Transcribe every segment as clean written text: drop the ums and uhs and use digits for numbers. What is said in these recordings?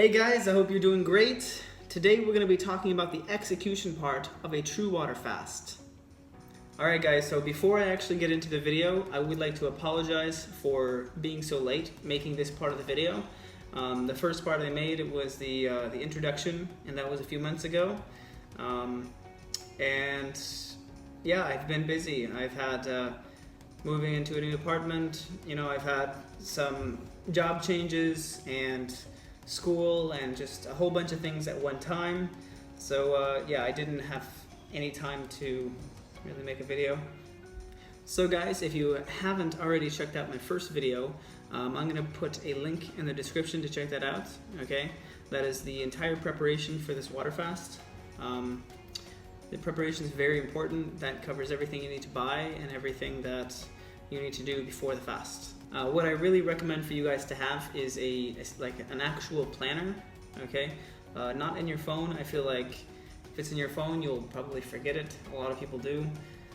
Hey guys, I hope you're doing great. Today we're going to be talking about the execution part of a true water fast. Alright guys, so before I actually get into the video, I would like to apologize for being so late making this part of the video. The first part I made was the introduction, and that was a few months ago. And yeah, I've been busy. I've had moving into a new apartment, I've had some job changes and school and just a whole bunch of things at one time. So yeah, I didn't have any time to really make a video. So guys, if you haven't already checked out my first video, I'm going to put a link in the description to check that out, okay? That is the entire preparation for this water fast. The preparation is very important. That covers everything you need to buy and everything that you need to do before the fast. What I really recommend for you guys to have is like an actual planner, okay? Not in your phone. I feel like if it's in your phone, you'll probably forget it. A lot of people do.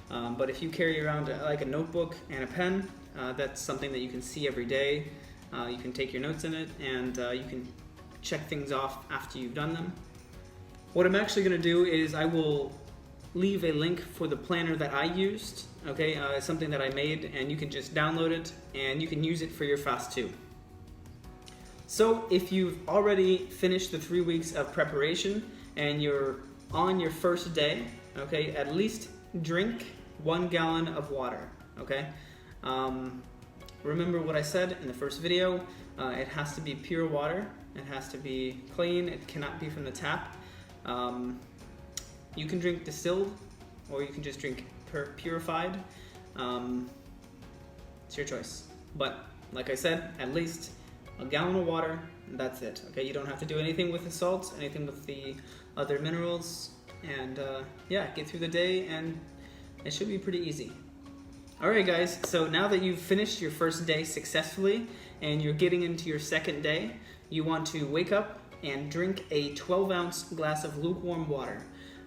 But if you carry around like a notebook and a pen, that's something that you can see every day. You can take your notes in it, and you can check things off after you've done them. What I'm actually going to do is I will leave a link for the planner that I used, okay? It's something that I made, and you can just download it and you can use it for your fast too. So if you've already finished the 3 weeks of preparation and you're on your first day, okay, at least drink 1 gallon of water, okay? Remember what I said in the first video. It has to be pure water. It has to be clean. It cannot be from the tap. You can drink distilled, or you can just drink purified. It's your choice. But like I said, at least a gallon of water, and that's it. Okay, you don't have to do anything with the salts, anything with the other minerals, and yeah, get through the day, and it should be pretty easy. Alright guys, so now that you've finished your first day successfully and you're getting into your second day, you want to wake up and drink a 12-ounce glass of lukewarm water.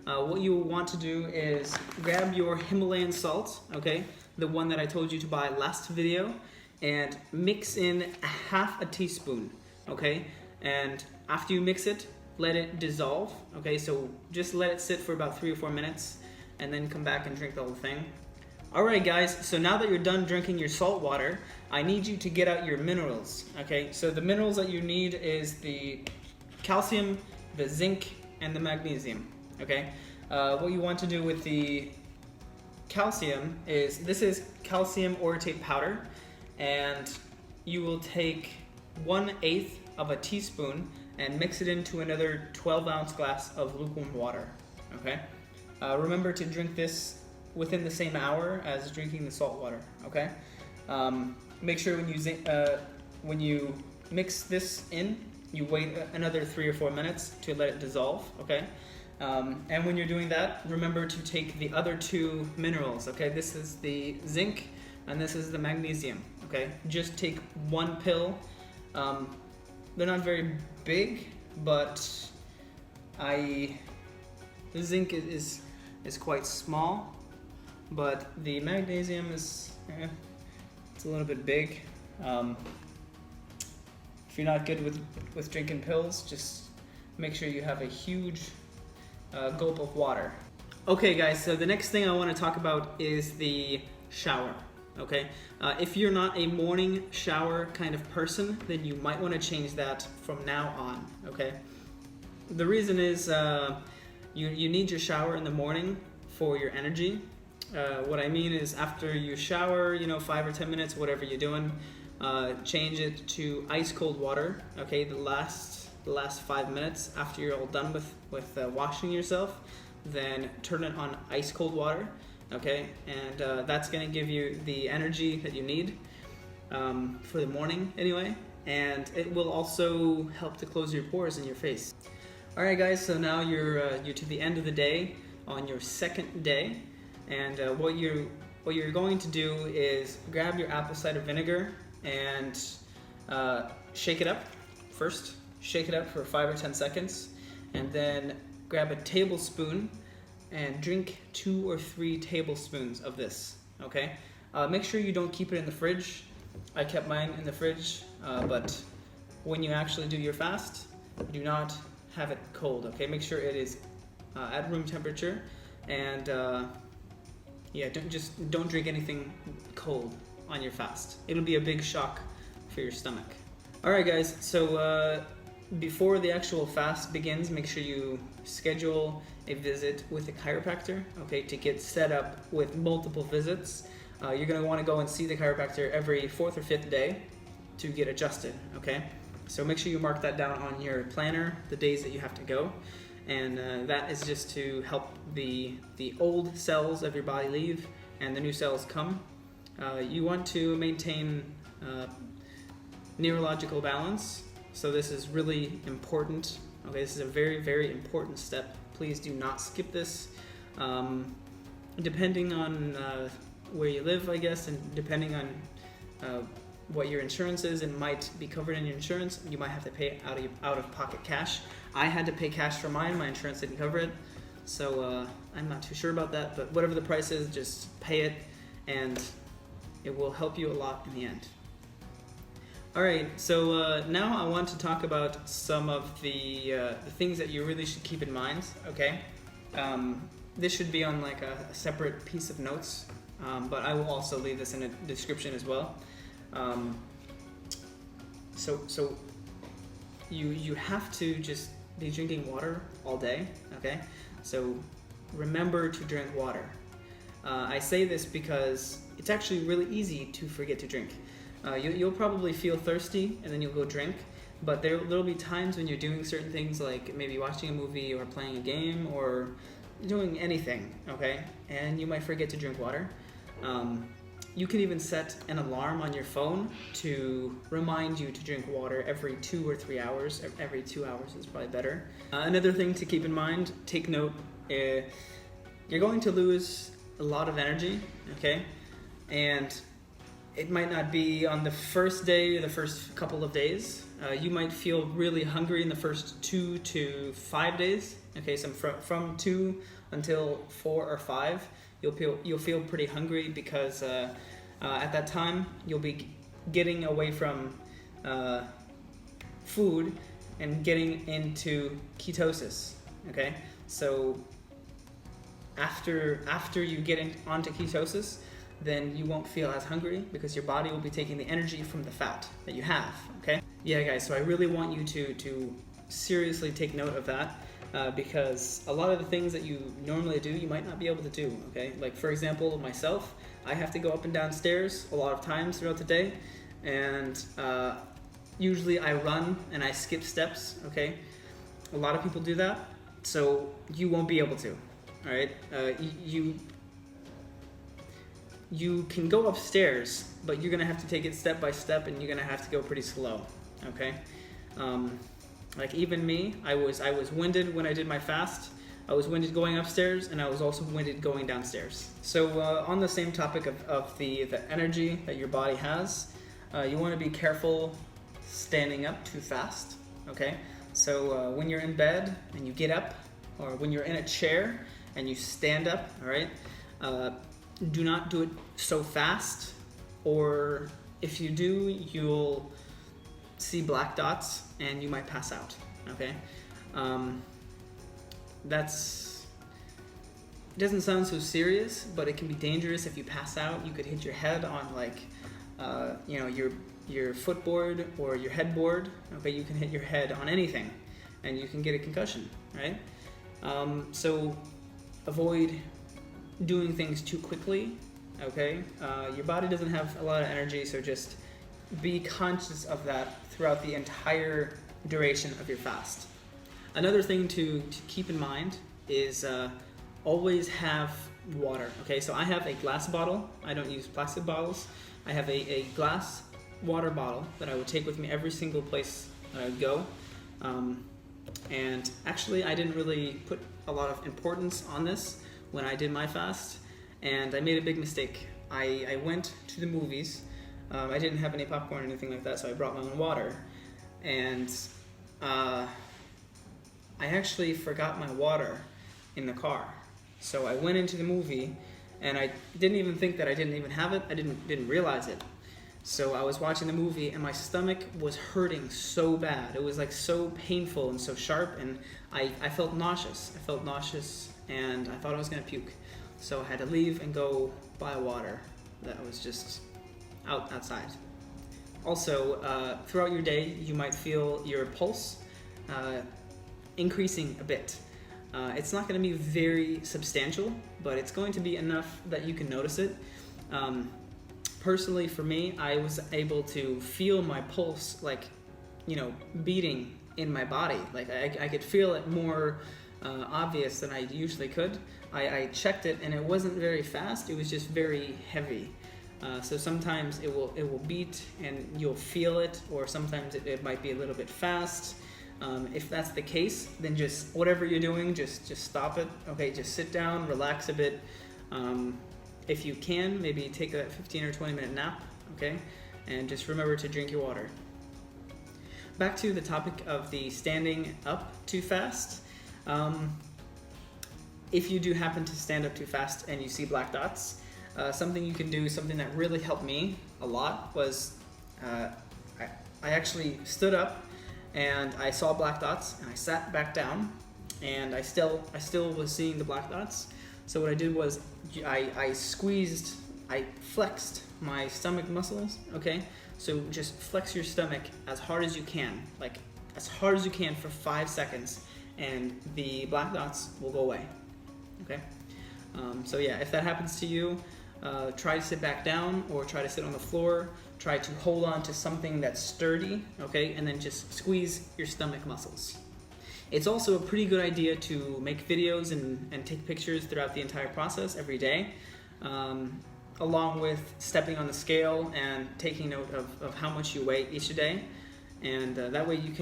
What you want to do is grab your Himalayan salt, okay, the one that I told you to buy last video, and mix in half a teaspoon, okay? And after you mix it, let it dissolve, okay? So just let it sit for about 3 or 4 minutes, and then come back and drink the whole thing. Alright guys, so now that you're done drinking your salt water, I need you to get out your minerals, okay? So the minerals that you need is the calcium, the zinc, and the magnesium, okay? What you want to do with the calcium is, this is calcium orotate powder, and you will take 1/8 of a teaspoon and mix it into another 12-ounce glass of lukewarm water, okay? Remember to drink this within the same hour as drinking the salt water, okay? Make sure when you mix this in, you wait another 3 or 4 minutes to let it dissolve, okay? And when you're doing that, remember to take the other 2 minerals, okay? This is the zinc and this is the magnesium, okay? Just take 1 pill. They're not very big, but the zinc is quite small, but the magnesium is it's a little bit big. If you're not good with drinking pills, just make sure you have a huge gulp of water. Okay guys, so the next thing I want to talk about is the shower, okay? If you're not a morning shower kind of person, then you might want to change that from now on, okay? The reason is you need your shower in the morning for your energy. What I mean is, after you shower, 5 or 10 minutes, whatever you're doing, change it to ice cold water, okay? The last 5 minutes after you're all done with washing yourself, then turn it on ice cold water, okay? And that's gonna give you the energy that you need for the morning anyway, and it will also help to close your pores in your face. Alright guys, so now you're to the end of the day on your second day, and what you're going to do is grab your apple cider vinegar and shake it up first. Shake it up for 5 or 10 seconds, and then grab a tablespoon and drink 2 or 3 tablespoons of this, okay? Make sure you don't keep it in the fridge. I kept mine in the fridge, but when you actually do your fast, do not have it cold, okay? Make sure it is at room temperature, and yeah, don't drink anything cold on your fast. It'll be a big shock for your stomach. All right, guys, so before the actual fast begins, make sure you schedule a visit with a chiropractor, okay, to get set up with multiple visits. You're gonna wanna go and see the chiropractor every 4th or 5th day to get adjusted, okay? So make sure you mark that down on your planner, the days that you have to go. And that is just to help the old cells of your body leave and the new cells come. You want to maintain neurological balance, so this is really important. Okay, this is a very, very important step. Please do not skip this. Depending on where you live, I guess, and depending on what your insurance is, it might be covered in your insurance. You might have to pay out of pocket cash. I had to pay cash for mine. My insurance didn't cover it, so I'm not too sure about that. But whatever the price is, just pay it, and it will help you a lot in the end. All right, so now I want to talk about some of the things that you really should keep in mind. Okay, this should be on like a separate piece of notes, but I will also leave this in a description as well. So you have to just be drinking water all day, okay? So remember to drink water. I say this because it's actually really easy to forget to drink. You'll probably feel thirsty and then you'll go drink, but there'll be times when you're doing certain things, like maybe watching a movie or playing a game or doing anything, okay? And you might forget to drink water. You can even set an alarm on your phone to remind you to drink water every 2 or 3 hours. Every 2 hours is probably better. Another thing to keep in mind, take note, you're going to lose a lot of energy, okay? And it might not be on the first day or the first couple of days. You might feel really hungry in the first 2 to 5 days. Okay, so from 2 until 4 or 5, you'll feel pretty hungry because at that time you'll be getting away from food and getting into ketosis. Okay, so after you get onto ketosis, then you won't feel as hungry because your body will be taking the energy from the fat that you have. Okay, yeah, guys. So I really want you to seriously take note of that. Because a lot of the things that you normally do, you might not be able to do, okay? Like, for example, myself, I have to go up and down stairs a lot of times throughout the day, and usually I run and I skip steps, okay? A lot of people do that, so you won't be able to, all right? You can go upstairs, but you're gonna have to take it step by step, and you're gonna have to go pretty slow, okay? Like even me, I was winded when I did my fast. I was winded going upstairs, and I was also winded going downstairs. So on the same topic of the energy that your body has, you want to be careful standing up too fast, okay? So when you're in bed and you get up, or when you're in a chair and you stand up, all right, do not do it so fast, or if you do, you'll see black dots and you might pass out, okay? It doesn't sound so serious, but it can be dangerous if you pass out. You could hit your head on like, your footboard or your headboard, okay? You can hit your head on anything and you can get a concussion, right? So avoid doing things too quickly, okay? Your body doesn't have a lot of energy, so just be conscious of that throughout the entire duration of your fast. Another thing to keep in mind is always have water, okay? So I have a glass bottle. I don't use plastic bottles. I have a glass water bottle that I would take with me every single place that I would go. And actually, I didn't really put a lot of importance on this when I did my fast, and I made a big mistake. I went to the movies. I didn't have any popcorn or anything like that, so I brought my own water. And I actually forgot my water in the car. So I went into the movie, and I didn't even think that I didn't even have it. I didn't realize it. So I was watching the movie and my stomach was hurting so bad. It was like so painful and so sharp, and I felt nauseous. I felt nauseous and I thought I was gonna puke. So I had to leave and go buy water that was just outside. Also, throughout your day, you might feel your pulse increasing a bit. It's not going to be very substantial, but it's going to be enough that you can notice it. Personally, for me, I was able to feel my pulse, like, beating in my body. Like, I could feel it more obvious than I usually could. I checked it, and it wasn't very fast. It was just very heavy. So sometimes it will beat, and you'll feel it, or sometimes it might be a little bit fast. If that's the case, then just whatever you're doing, just stop it. Okay, just sit down, relax a bit. If you can, maybe take a 15 or 20 minute nap, okay? And just remember to drink your water. Back to the topic of the standing up too fast. If you do happen to stand up too fast and you see black dots, something you can do, something that really helped me a lot was I actually stood up and I saw black dots and I sat back down, and I still was seeing the black dots. So what I did was I flexed my stomach muscles, okay? So just flex your stomach as hard as you can, like as hard as you can for 5 seconds, and the black dots will go away, okay? So yeah, if that happens to you, try to sit back down or try to sit on the floor. Try to hold on to something that's sturdy, okay? And then just squeeze your stomach muscles. It's also a pretty good idea to make videos and take pictures throughout the entire process every day, along with stepping on the scale and taking note of how much you weigh each day. And that way you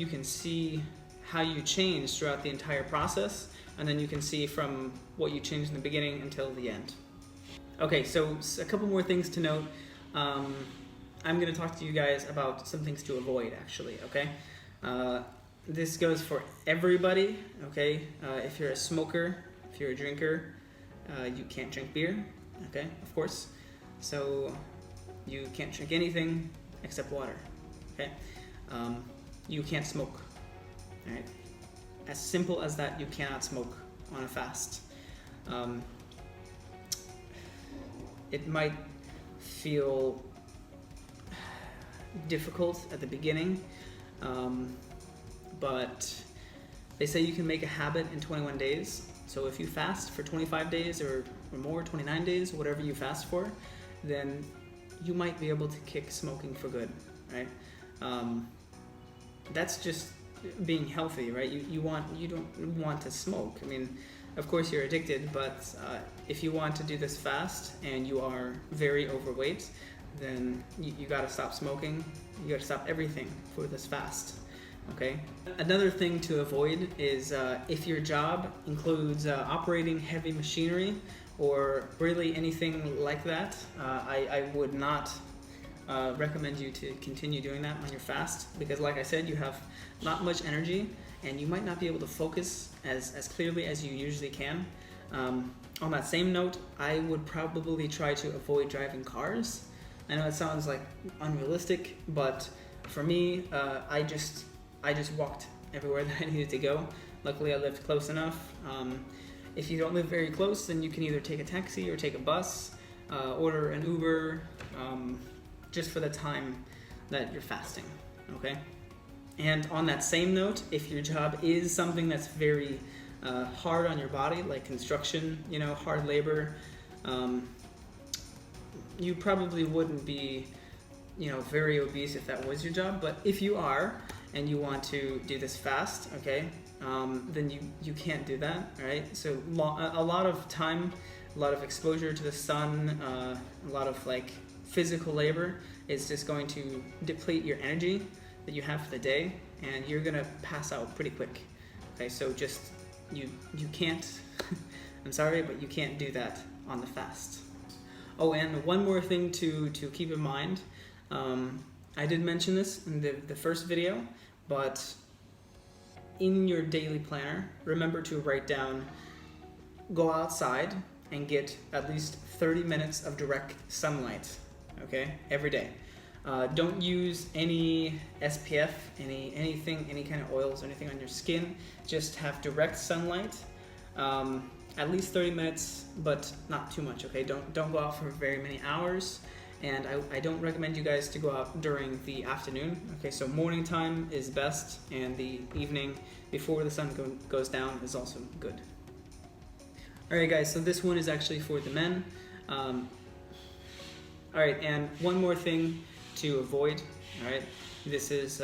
can see how you change throughout the entire process, and then you can see from what you changed in the beginning until the end. Okay, so a couple more things to note. I'm going to talk to you guys about some things to avoid, actually, okay? This goes for everybody, okay? If you're a smoker, if you're a drinker, you can't drink beer, okay, of course. So you can't drink anything except water, okay? You can't smoke, all right? As simple as that, you cannot smoke on a fast. It might feel difficult at the beginning, but they say you can make a habit in 21 days. So if you fast for 25 days or more, 29 days, whatever you fast for, then you might be able to kick smoking for good, right? That's just being healthy, right? You don't want to smoke. I mean, of course you're addicted, but if you want to do this fast and you are very overweight, then you got to stop smoking. You got to stop everything for this fast, okay? Another thing to avoid is if your job includes operating heavy machinery or really anything like that, I would not recommend you to continue doing that on your fast, because like I said, you have not much energy and you might not be able to focus as clearly as you usually can. On that same note, I would probably try to avoid driving cars. I know it sounds like unrealistic, but for me, I just walked everywhere that I needed to go. Luckily, I lived close enough. If you don't live very close, then you can either take a taxi or take a bus, order an Uber, just for the time that you're fasting, okay? And on that same note, if your job is something that's very hard on your body, like construction, hard labor, you probably wouldn't be, very obese if that was your job. But if you are and you want to do this fast, okay, then you can't do that, right? So a lot of time, a lot of exposure to the sun, a lot of physical labor is just going to deplete your energy that you have for the day, and you're gonna pass out pretty quick. Okay, so just you can't. I'm sorry, but you can't do that on the fast. Oh, and one more thing to keep in mind. I did mention this in the first video, but in your daily planner, remember to write down, go outside and get at least 30 minutes of direct sunlight, okay, every day. Don't use any SPF, anything, any kind of oils or anything on your skin. Just have direct sunlight, at least 30 minutes, but not too much, okay? Don't go out for very many hours, and I don't recommend you guys to go out during the afternoon, okay? So morning time is best, and the evening before the sun goes down is also good. Alright guys, so this one is actually for the men. Alright, and one more thing to avoid, alright? This is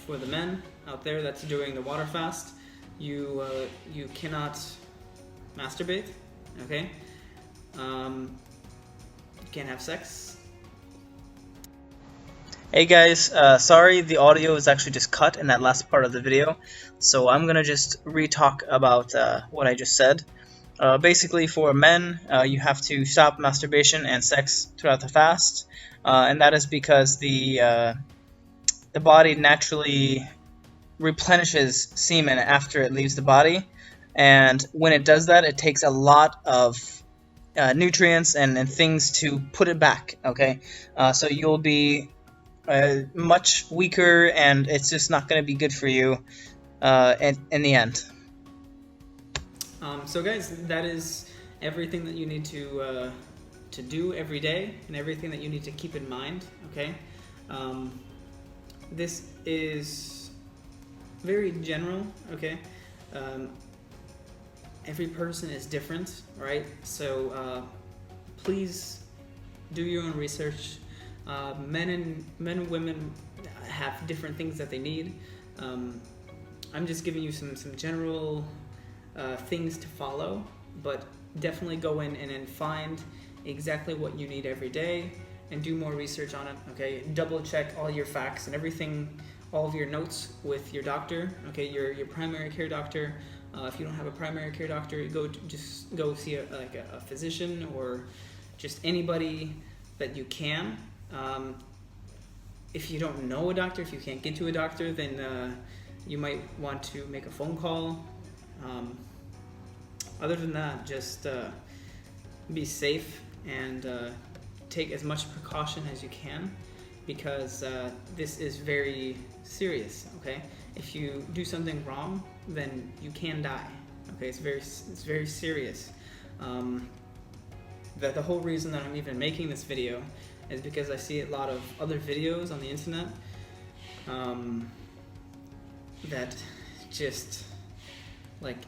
for the men out there that's doing the water fast. You cannot masturbate, okay? You can't have sex. Hey guys, sorry the audio is actually just cut in that last part of the video, so I'm gonna just re-talk about what I just said. Basically for men, you have to stop masturbation and sex throughout the fast, and that is because the body naturally replenishes semen after it leaves the body, and when it does that, it takes a lot of nutrients and things to put it back, okay? So you'll be much weaker, and it's just not going to be good for you in the end. So guys, that is everything that you need to do every day, and everything that you need to keep in mind, okay? This is very general, okay? Every person is different, right? So please do your own research. Men and women have different things that they need. I'm just giving you some general things to follow, but definitely go in and find exactly what you need every day and do more research on it, okay? Double check all your facts and everything, all of your notes with your doctor, okay? Your primary care doctor. If you don't have a primary care doctor, just go see a physician or just anybody that you can. If you don't know a doctor, if you can't get to a doctor, then you might want to make a phone call. Other than that, just be safe and take as much precaution as you can, because this is very serious, okay? If you do something wrong, then you can die, okay? It's very serious. The whole reason that I'm even making this video is because I see a lot of other videos on the internet that just, like,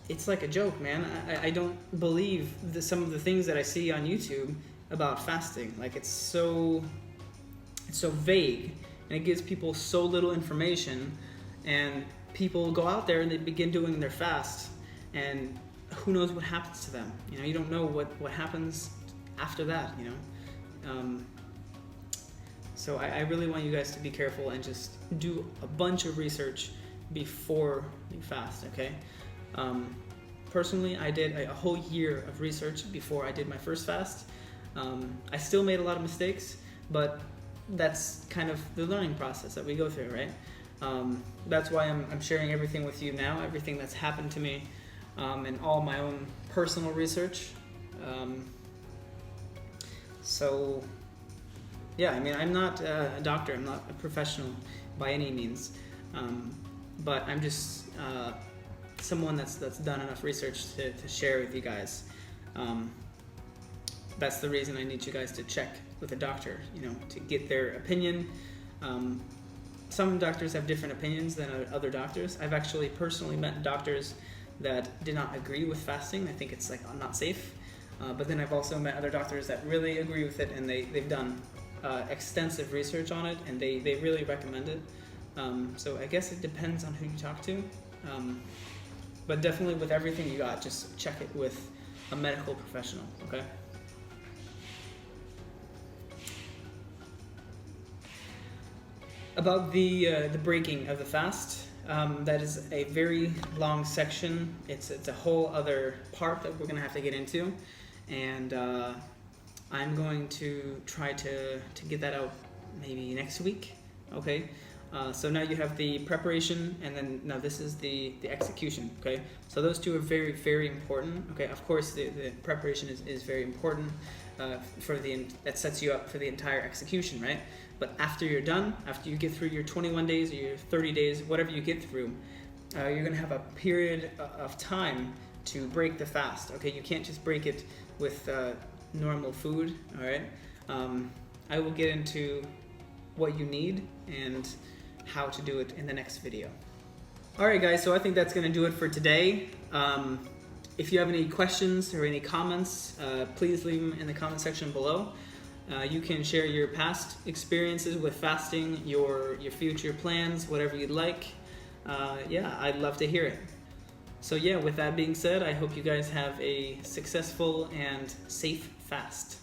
it's like a joke, man. I don't believe some of the things that I see on YouTube about fasting. Like, it's so vague, and it gives people so little information, and people go out there and they begin doing their fast, and who knows what happens to them. You know, you don't know what happens after that, you know. So I really want you guys to be careful and just do a bunch of research before you fast, okay? Personally, I did a whole year of research before I did my first fast. I still made a lot of mistakes, but that's kind of the learning process that we go through, right? That's why I'm sharing everything with you now, everything that's happened to me, and all my own personal research. So, yeah, I mean, I'm not a doctor, I'm not a professional by any means, but I'm just someone that's done enough research to share with you guys. That's the reason I need you guys to check with a doctor, you know, to get their opinion. Some doctors have different opinions than other doctors. I've actually personally met doctors that did not agree with fasting. I think it's like not safe. But then I've also met other doctors that really agree with it, and they've done extensive research on it, and they really recommend it. So I guess it depends on who you talk to. But definitely with everything you got, just check it with a medical professional, okay? About the breaking of the fast, that is a very long section. It's a whole other part that we're gonna have to get into, and I'm going to try to get that out maybe next week, okay? So now you have the preparation, and then now this is the execution. Okay, so those two are very, very important. Okay, of course the preparation is very important that sets you up for the entire execution, right? But after you're done, after you get through your 21 days or your 30 days, whatever you get through, you're gonna have a period of time to break the fast. Okay, you can't just break it with normal food. All right, I will get into what you need and how to do it in the next video. Alright guys, so I think that's going to do it for today. If you have any questions or any comments, please leave them in the comment section below. You can share your past experiences with fasting, your future plans, whatever you'd like. Yeah, I'd love to hear it. So yeah, with that being said, I hope you guys have a successful and safe fast.